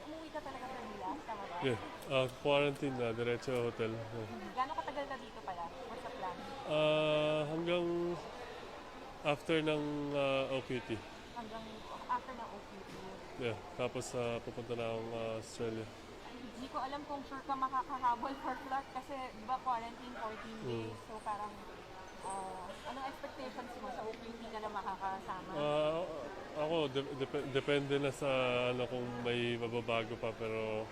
Umuwi ka talaga sa Manila, tama ba? Yeah, quarantine na, diretso hotel. Yeah. Gano'ng katagal ka dito pala? What's the plan? Hanggang after ng OQT. Hanggang after ng OPT. Yeah, tapos pupunta na akong Australia. Hindi ko alam kung sure ka makakahabol for flight kasi di ba quarantine 14 days. So parang anong expectations mo sa OPT ka na makakasama? Ah, ako, depende na sa ano kung may mababago pa, pero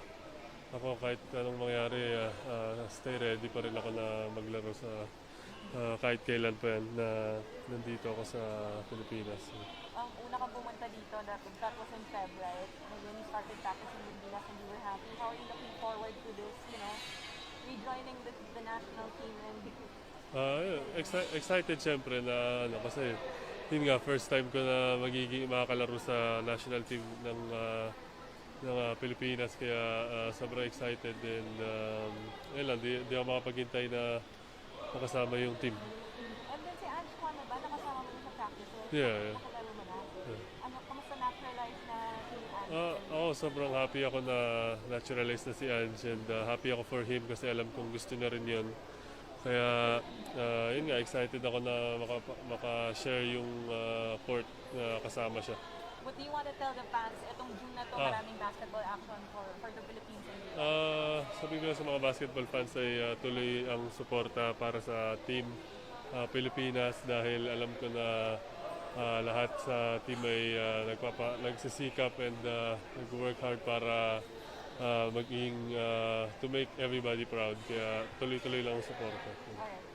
ako kahit anong mangyari, stay ready pa rin ako na maglaro sa kahit kailan pa yan na nandito ako sa Pilipinas. Ang una kang pumunta dito, that was in February, when you started practicing with Venus and you were happy. How are you looking forward to this, rejoining the national team and Excited syempre na ano kasi yun nga first time ko na makakalaro sa national team Pilipinas, kaya sobrang excited, and yun lang, di ako makapaghintay na makasama yung team. And then si Ange Juan na ba, nakasama mo rin sa practices? Yeah. Nakalaro mo na? Yeah. Ano, kamusta naturalize na si Ange? Ako sobrang happy ako na naturalized na si Ange, and happy ako for him kasi alam kong gusto na rin yun. Kaya yun nga, excited ako na maka-share yung court na kasama siya. What do you want to tell the fans? Itong June na to, maraming basketball action for the Philippines and the Sabi ko sa mga basketball fans ay tuloy ang suporta para sa team Pilipinas, dahil alam ko na lahat sa team ay nagsisikap and nag-work hard para to make everybody proud. Kaya tuloy-tuloy lang ang suporta. Alright.